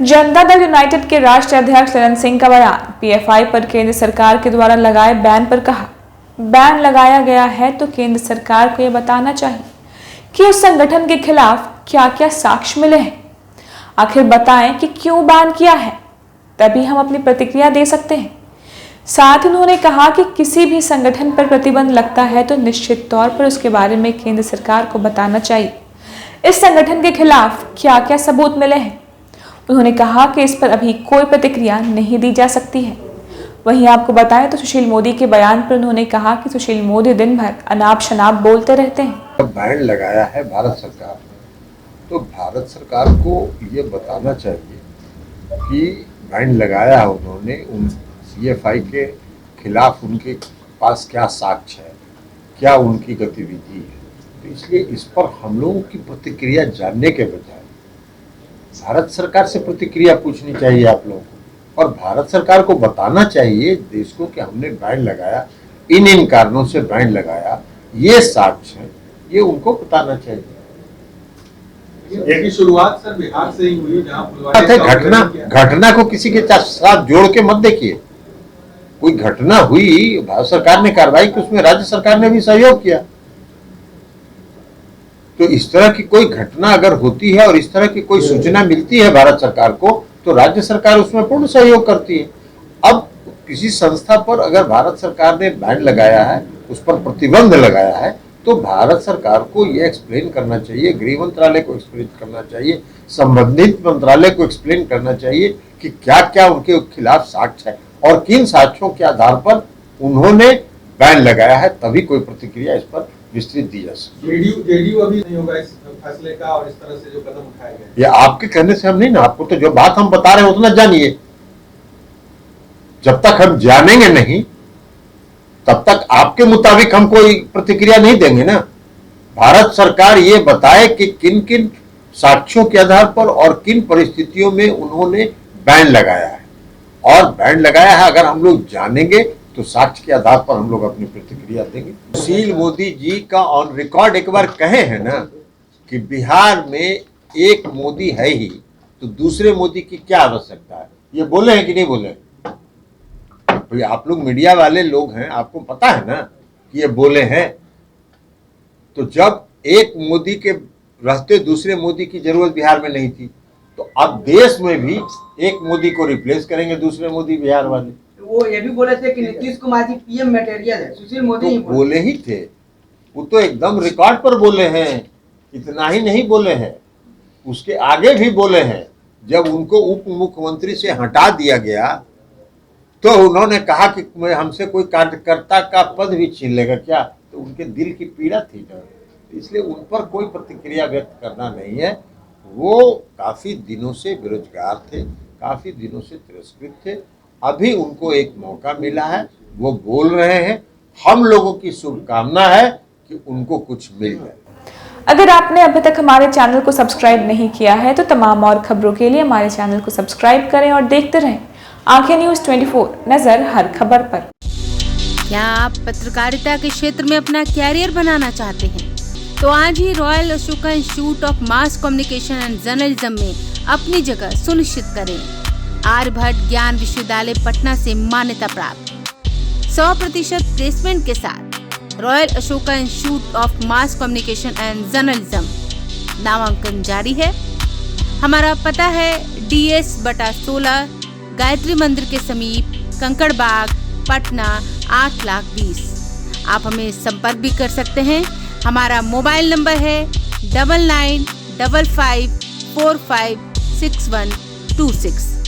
Janata Dal United के राष्ट्रीय अध्यक्ष ललन सिंह का बयान। पीएफआई पर केंद्र सरकार के द्वारा लगाए बैन पर कहा, बैन लगाया गया है तो केंद्र सरकार को यह बताना चाहिए कि उस संगठन के खिलाफ क्या क्या साक्ष्य मिले हैं। आखिर बताएं कि क्यों बैन किया है, तभी हम अपनी प्रतिक्रिया दे सकते हैं। साथ ही उन्होंने कहा कि किसी भी संगठन पर प्रतिबंध लगता है तो निश्चित तौर पर उसके बारे में केंद्र सरकार को बताना चाहिए। इस संगठन के खिलाफ क्या क्या सबूत मिले हैं। उन्होंने कहा कि इस पर अभी कोई प्रतिक्रिया नहीं दी जा सकती है। वहीं आपको बताएं तो सुशील मोदी के बयान पर उन्होंने कहा कि सुशील मोदी दिन भर अनाप शनाप बोलते रहते हैं। बैन लगाया है भारत सरकार ने, तो भारत सरकार को ये बताना चाहिए कि बैन लगाया है उन्होंने, उन पीएफआई के खिलाफ उनके पास क्या साक्ष्य है, क्या उनकी गतिविधि है। तो इसलिए इस पर हम लोगों की प्रतिक्रिया जानने के बजाय भारत सरकार से प्रतिक्रिया पूछनी चाहिए आप लोगों को, और भारत सरकार को बताना चाहिए देश को कि हमने बैन लगाया, इन कारणों से बैन लगाया, ये साक्ष्य है, ये उनको बताना चाहिए। ये शुरुआत सर बिहार से ही हुई, जहां घटना को किसी के साथ जोड़ के मत देखिए। कोई घटना हुई, भारत सरकार ने कार्रवाई की, उसमें राज्य सरकार ने भी सहयोग किया। तो इस तरह की कोई घटना अगर होती है और इस तरह की कोई सूचना मिलती है भारत सरकार को, तो राज्य सरकार उसमें पूर्ण सहयोग करती है। अब किसी संस्था पर अगर भारत सरकार ने बैन लगाया है, उस पर प्रतिबंध लगाया है, तो भारत सरकार को यह एक्सप्लेन करना चाहिए, गृह मंत्रालय को एक्सप्लेन करना चाहिए, संबंधित मंत्रालय को एक्सप्लेन करना चाहिए कि क्या क्या उनके खिलाफ साक्ष्य है और किन साक्ष्यों के आधार पर उन्होंने बैन लगाया है, तभी कोई प्रतिक्रिया इस पर विस्तृत दी जा सकती। जेडीयू अभी नहीं होगा इस फैसले का, और इस तरह से जो कदम उठाए गए, ये आपके कहने से हम नहीं ना, आपको तो जो बात हम बता रहे हैं उतना जानिए। जब तक हम जानेंगे नहीं तब तक आपके मुताबिक हम कोई प्रतिक्रिया नहीं देंगे ना। भारत सरकार ये बताए कि किन किन साक्ष्यों के आधार पर और किन परिस्थितियों में उन्होंने बैन लगाया है, और बैन लगाया है अगर हम लोग जानेंगे तो साक्ष्य के आधार पर हम लोग अपनी प्रतिक्रिया देंगे। सुशील मोदी जी का ऑन रिकॉर्ड एक बार कहे हैं ना कि बिहार में एक मोदी है ही, तो दूसरे मोदी की क्या आवश्यकता है। ये बोले हैं कि नहीं बोले? तो आप लोग मीडिया वाले लोग हैं, आपको पता है ना कि ये बोले हैं। तो जब एक मोदी के रहते दूसरे मोदी की जरूरत बिहार में नहीं थी, तो अब देश में भी एक मोदी को रिप्लेस करेंगे दूसरे मोदी बिहार वाले। वो ये भी बोले थे कि नीतीश कुमार जी पीएम मटेरियल है, सुशील मोदी तो बोले ही थे, वो तो एकदम रिकॉर्ड पर बोले हैं। इतना ही नहीं बोले हैं, उसके आगे भी बोले हैं। जब उनको उप मुख्यमंत्री से हटा दिया गया तो उन्होंने कहा कि मैं हमसे कोई कार्यकर्ता का पद भी छीन लेगा क्या, तो उनके दिल की पीड़ा थी ना, इसलिए उन पर कोई प्रतिक्रिया व्यक्त करना नहीं है। वो काफी दिनों से बेरोजगार थे, काफी दिनों से तिरस्कृत थे, अभी उनको एक मौका मिला है, वो बोल रहे हैं। हम लोगों की शुभकामना है कि उनको कुछ मिल जाए। अगर आपने अभी तक हमारे चैनल को सब्सक्राइब नहीं किया है तो तमाम और खबरों के लिए हमारे चैनल को सब्सक्राइब करें और देखते रहें आंखें न्यूज़ 24, नजर हर खबर पर। क्या आप पत्रकारिता के क्षेत्र में अपना कैरियर बनाना चाहते हैं? तो आज ही Royal Ashoka Institute of Mass Communication and Journalism में अपनी जगह सुनिश्चित करें। आर्यभट्ट ज्ञान विश्वविद्यालय पटना से मान्यता प्राप्त 100% प्लेसमेंट के साथ royal Ashoka Institute of Mass Communication and journalism नामांकन जारी है। हमारा पता है DS/16 गायत्री मंदिर के समीप, कंकड़ बाग, पटना 8,20,000। आप हमें संपर्क भी कर सकते हैं। हमारा मोबाइल नंबर है 9955456126।